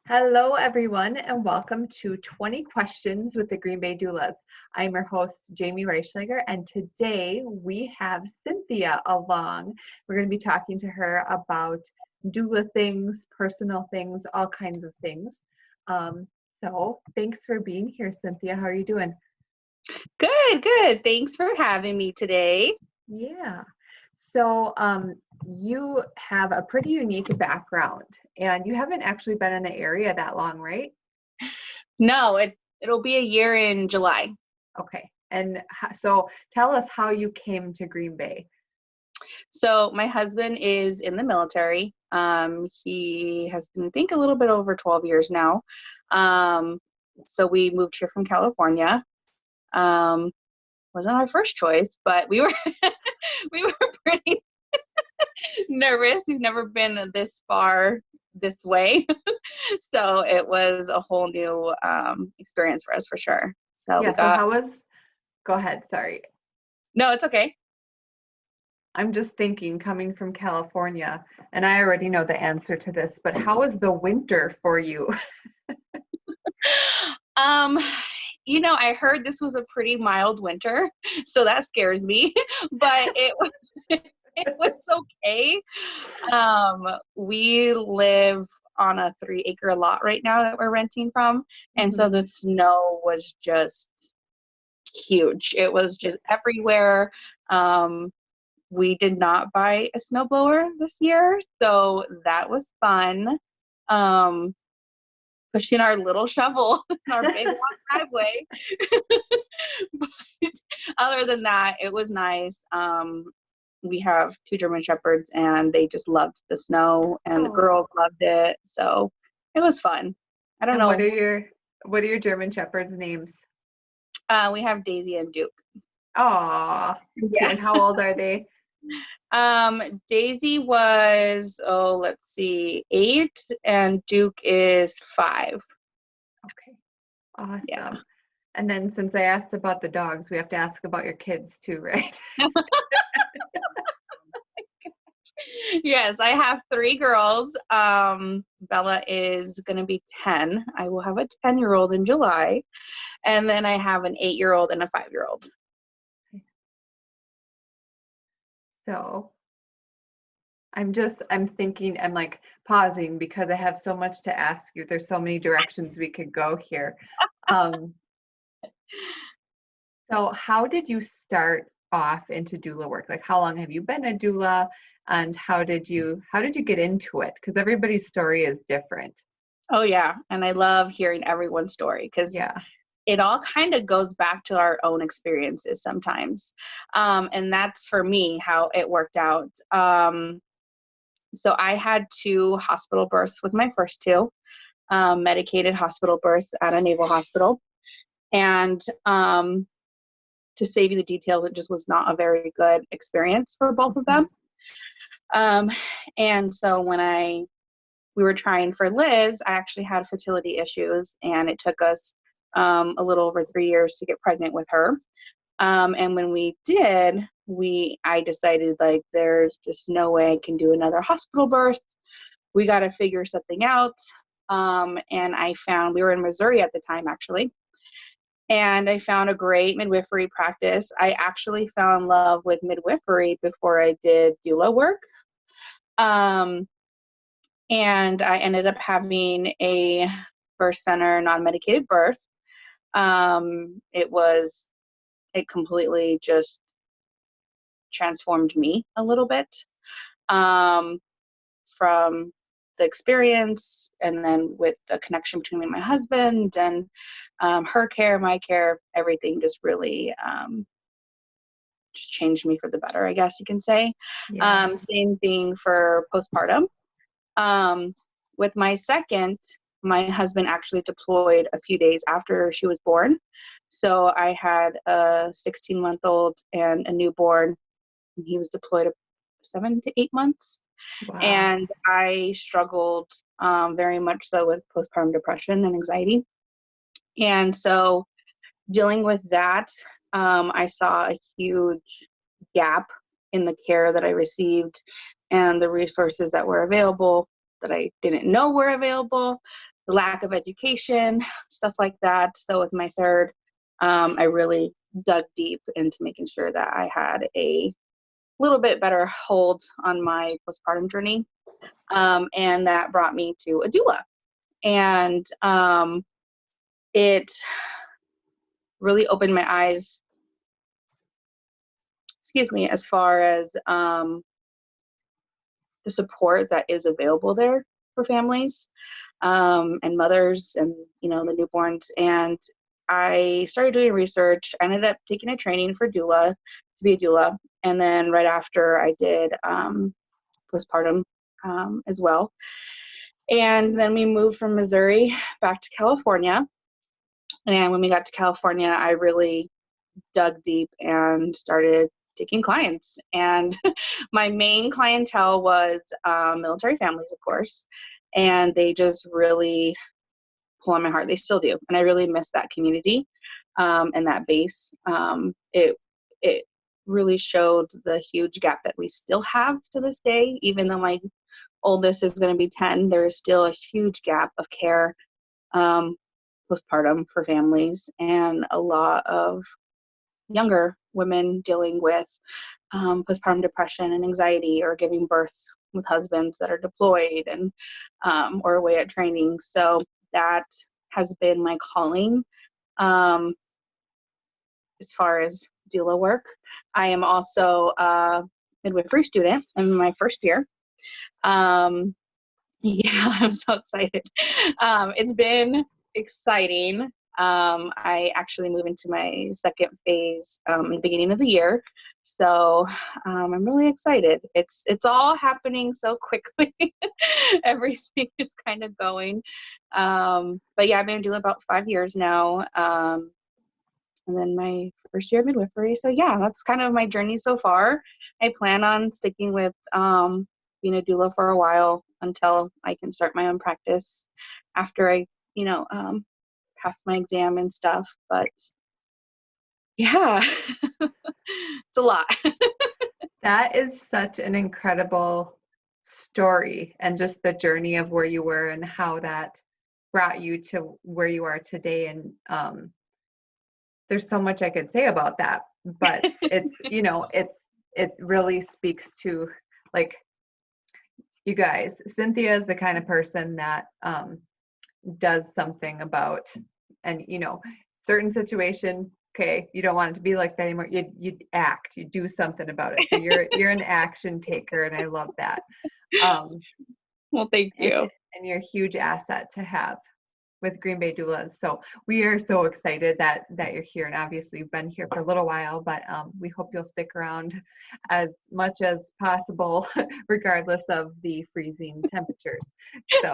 Hello, everyone, and welcome to 20 Questions with the Green Bay Doulas. I'm your host, Jamie Reichschlager, and today we have Cynthia along. We're going to be talking to her about doula things, personal things, all kinds of things. So thanks for being here, Cynthia. How are you doing? Good. Thanks for having me today. Yeah. So you have a pretty unique background, and you haven't actually been in the area that long, right? No, it'll be a year in July. Okay. And so tell us how you came to Green Bay. So my husband is in the military. He has been, I think, a little bit over 12 years now. So we moved here from California. Wasn't our first choice, but we were we were pretty nervous. We've never been this far this way. So it was a whole new experience for us for sure. So go ahead, sorry. No, it's okay. I'm just thinking, coming from California, and I already know the answer to this, but how was the winter for you? I heard this was a pretty mild winter, so that scares me, but it was okay. We live on a 3-acre lot right now that we're renting from, and so the snow was just huge. It was just everywhere. We did not buy a snowblower this year, so that was fun. Pushing our little shovel in our big long driveway. But other than that, it was nice. We have 2 German Shepherds, and they just loved the snow, and the girls loved it. So it was fun. I don't know. What are your German Shepherds' names? We have Daisy and Duke. Aw, yeah. And how old are they? Daisy was, let's see, 8, and Duke is 5. Okay. Awesome. Yeah. And then since I asked about the dogs, we have to ask about your kids too, right? Yes, I have 3 girls. Bella is going to be 10. I will have a 10-year-old in July. And then I have an 8-year-old and a 5-year-old. So I'm thinking, I'm like pausing because I have so much to ask you. There's so many directions we could go here. So how did you start off into doula work? Like, how long have you been a doula, and how did you get into it? Because everybody's story is different. Oh yeah, and I love hearing everyone's story because it all kind of goes back to our own experiences sometimes. And that's for me how it worked out. So I had 2 hospital births with my first 2, medicated hospital births at a naval hospital. And to save you the details, it just was not a very good experience for both of them. And so when we were trying for Liz, I actually had fertility issues, and it took us a little over 3 years to get pregnant with her. And when we did, I decided, like, there's just no way I can do another hospital birth. We got to figure something out. And I found, we were in Missouri at the time, actually. And I found a great midwifery practice. I actually fell in love with midwifery before I did doula work. And I ended up having a birth center non-medicated birth. It completely just transformed me a little bit from the experience, and then with the connection between me and my husband, and her care, my care, everything just really just changed me for the better, I guess you can say. Same thing for postpartum. With my second, my husband actually deployed a few days after she was born. So I had a 16-month-old and a newborn, and he was deployed 7 to 8 months. Wow. And I struggled very much so with postpartum depression and anxiety. And so dealing with that, I saw a huge gap in the care that I received and the resources that were available that I didn't know were available. the lack of education, stuff like that. So with my third, I really dug deep into making sure that I had a little bit better hold on my postpartum journey. And that brought me to a doula. And it really opened my eyes, as far as the support that is available there for families and mothers and, the newborns. And I started doing research. I ended up taking a training for doula, to be a doula. And then right after I did postpartum as well. And then we moved from Missouri back to California. And when we got to California, I really dug deep and started taking clients. And my main clientele was military families, of course. And they just really pull on my heart. They still do. And I really miss that community and that base. It really showed the huge gap that we still have to this day. Even though my oldest is going to be 10, there is still a huge gap of care postpartum for families, and a lot of younger women dealing with postpartum depression and anxiety, or giving birth with husbands that are deployed and or away at training. So that has been my calling as far as doula work. I am also a midwifery student. I'm in my first year. Yeah, I'm so excited. It's been exciting. I actually moved into my second phase in the beginning of the year. So I'm really excited. It's all happening so quickly. Everything is kind of going. But yeah, I've been doing about 5 years now. And then my first year of midwifery. So yeah, that's kind of my journey so far. I plan on sticking with being a doula for a while until I can start my own practice after I, pass my exam and stuff. But yeah, it's a lot. That is such an incredible story, and just the journey of where you were and how that brought you to where you are today. And there's so much I could say about that, but it's, it really speaks to, like, you guys, Cynthia is the kind of person that does something about, and certain situation, okay, you don't want it to be like that anymore, you act, you do something about it. So you're an action taker, and I love that. Well, thank you. And you're a huge asset to have with Green Bay Doulas. So we are so excited that you're here, and obviously you've been here for a little while, but we hope you'll stick around as much as possible, regardless of the freezing temperatures. So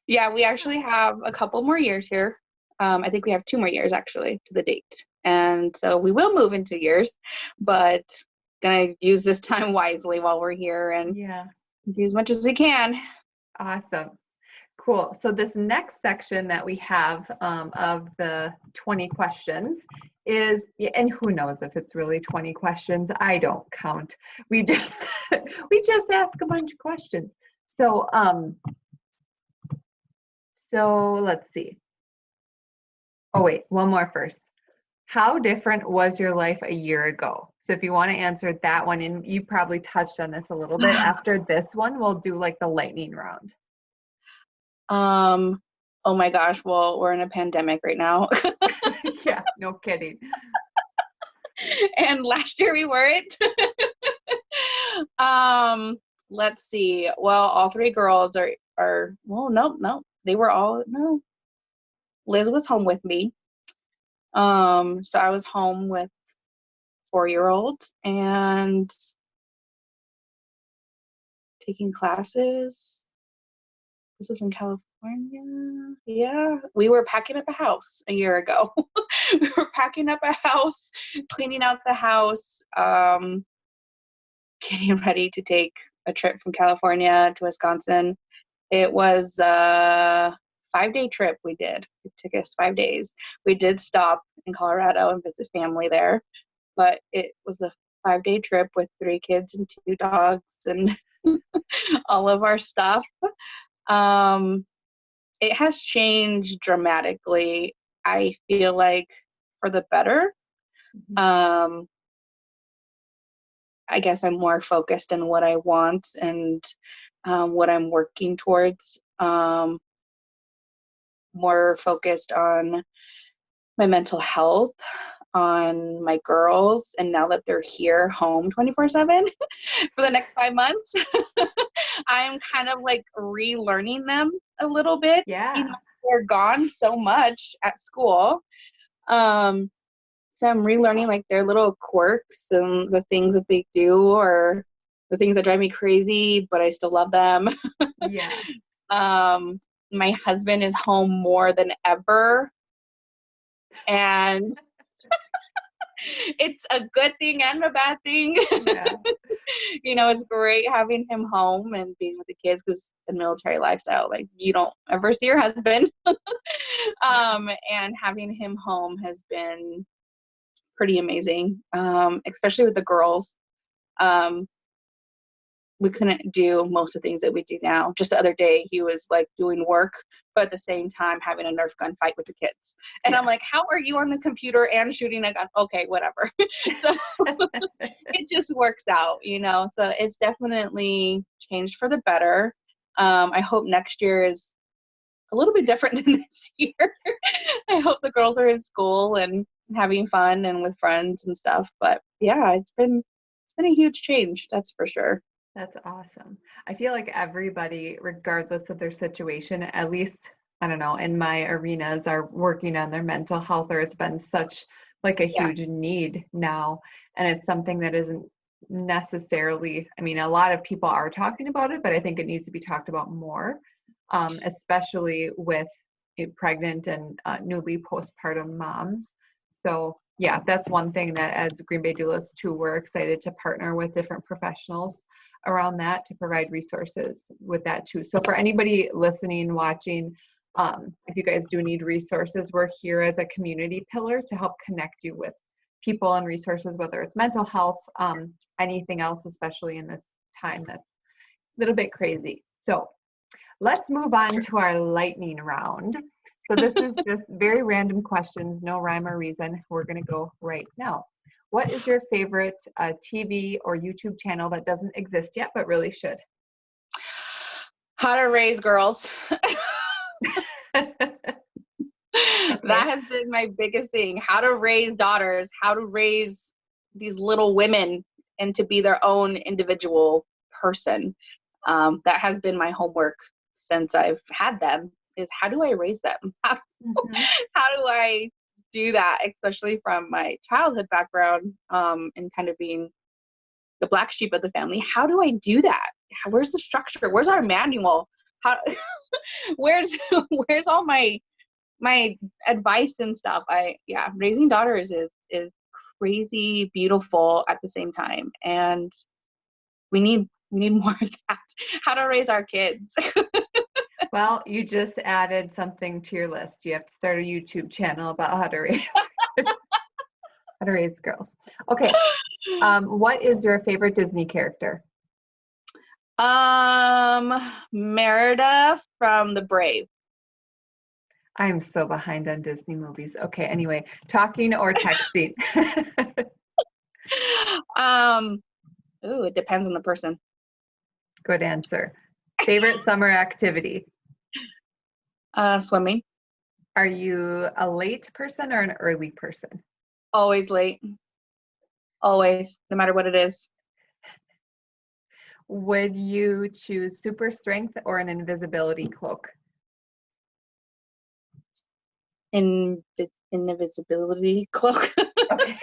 yeah, we actually have a couple more years here. I think we have 2 more years actually to the date. And so we will move in 2 years, but gonna use this time wisely while we're here and do as much as we can. Awesome. Cool. So this next section that we have of the 20 questions is, and who knows if it's really 20 questions, I don't count. We just ask a bunch of questions. So let's see. Oh wait, one more first. How different was your life a year ago? So if you want to answer that one, and you probably touched on this a little bit, after this one, we'll do like the lightning round. Oh my gosh, well, we're in a pandemic right now. Yeah, no kidding. And last year we weren't. Let's see. Well, all 3 girls are well, no. They were all, no. Liz was home with me. So I was home with 4-year-old and taking classes. This was in California. Yeah, we were packing up a house a year ago. We were packing up a house, cleaning out the house, getting ready to take a trip from California to Wisconsin. It was a 5-day trip we did. It took us 5 days. We did stop in Colorado and visit family there, but it was a 5-day trip with 3 kids and 2 dogs and all of our stuff. It has changed dramatically. I feel like for the better. I guess I'm more focused on what I want and what I'm working towards. More focused on my mental health, on my girls, and now that they're here home 24/7 for the next 5 months, I'm kind of like relearning them a little bit. You Yeah. know, they're gone so much at school. So I'm relearning like their little quirks and the things that they do, or the things that drive me crazy, but I still love them. Yeah. My husband is home more than ever, and it's a good thing and a bad thing. Yeah. You know, it's great having him home and being with the kids, because the military lifestyle, like, you don't ever see your husband. And having him home has been pretty amazing, especially with the girls. We couldn't do most of the things that we do now. Just the other day, he was like doing work, but at the same time having a Nerf gun fight with the kids. And I'm like, how are you on the computer and shooting a gun? Okay, whatever. So it just works out, you know? So it's definitely changed for the better. I hope next year is a little bit different than this year. I hope the girls are in school and having fun and with friends and stuff. But yeah, it's been a huge change, that's for sure. That's awesome. I feel like everybody, regardless of their situation, at least, I don't know, in my arenas, are working on their mental health, or it's been such like a Yeah. huge need now. And it's something that isn't necessarily, I mean, a lot of people are talking about it, but I think it needs to be talked about more, especially with pregnant and newly postpartum moms. So yeah, that's one thing that as Green Bay Doulas too, we're excited to partner with different professionals around that to provide resources with that too. So for anybody listening, watching, if you guys do need resources, we're here as a community pillar to help connect you with people and resources, whether it's mental health, anything else, especially in this time that's a little bit crazy. So let's move on to our lightning round. So this is just very random questions, no rhyme or reason. We're going to go right now. What is your favorite TV or YouTube channel that doesn't exist yet, but really should? How to raise girls. Okay. That has been my biggest thing. How to raise daughters, how to raise these little women and to be their own individual person. That has been my homework since I've had them, is how do I raise them? How do I do that, especially from my childhood background, and kind of being the black sheep of the family? How do I do that? Where's the structure? Where's our manual? How where's all my advice and stuff? Raising daughters is crazy beautiful at the same time, and we need more of that. How to raise our kids. Well, you just added something to your list. You have to start a YouTube channel about how to raise girls. Okay. What is your favorite Disney character? Merida from The Brave. I'm so behind on Disney movies. Okay, anyway, talking or texting? It depends on the person. Good answer. Favorite summer activity? Swimming. Are you a late person or an early person? Always late. Always, no matter what it is. Would you choose super strength or an invisibility cloak? Invisibility cloak. Okay.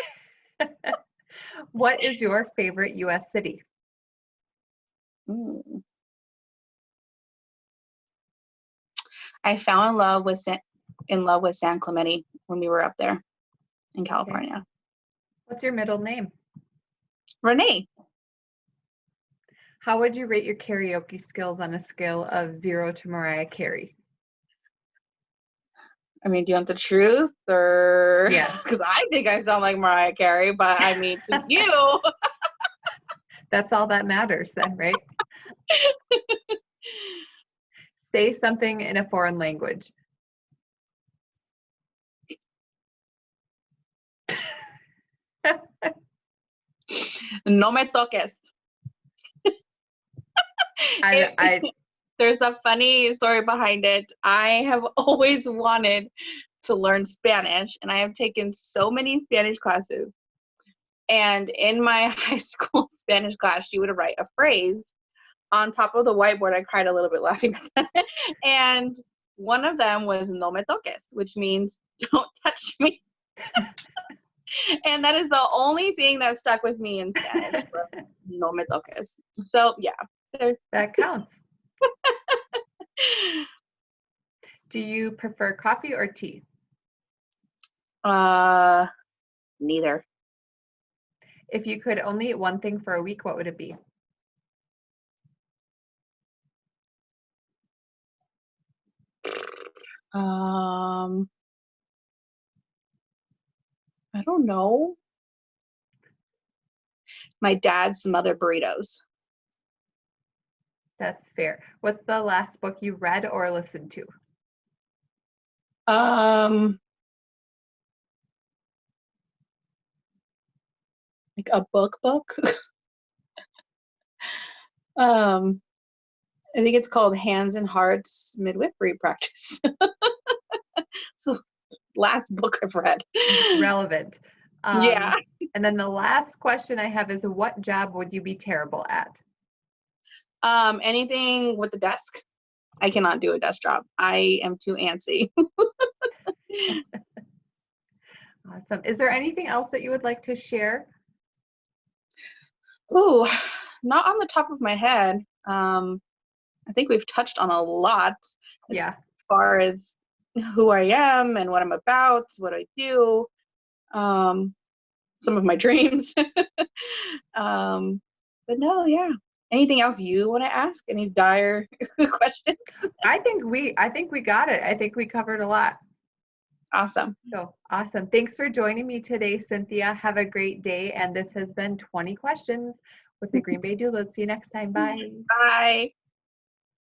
What is your favorite U.S. city? I fell in love with San Clemente when we were up there in California. Okay. What's your middle name? Renee. How would you rate your karaoke skills on a scale of 0 to Mariah Carey? I mean, do you want the truth, or? Yeah. Because I think I sound like Mariah Carey, but I mean, to you. That's all that matters then, right? Say something in a foreign language. No me toques. There's a funny story behind it. I have always wanted to learn Spanish, and I have taken so many Spanish classes. And in my high school Spanish class, she would write a phrase on top of the whiteboard. I cried a little bit laughing at that. And one of them was no me toques, which means don't touch me. And that is the only thing that stuck with me in Spanish. No me toques. So yeah. That counts. Do you prefer coffee or tea? Neither. If you could only eat one thing for a week, what would it be? I don't know. My dad's mother burritos. That's fair. What's the last book you read or listened to? Like a book. I think it's called Hands and Hearts Midwifery Practice. So last book I've read. Relevant. Yeah. And then the last question I have is, what job would you be terrible at? Anything with the desk. I cannot do a desk job. I am too antsy. Awesome. Is there anything else that you would like to share? Ooh, not on the top of my head. I think we've touched on a lot as far as who I am and what I'm about, what I do, some of my dreams. But no, yeah. Anything else you want to ask? Any dire questions? I think we got it. I think we covered a lot. Awesome. So awesome. Thanks for joining me today, Cynthia. Have a great day. And this has been 20 Questions with the Green Bay Doulas. See you next time. Bye. Bye.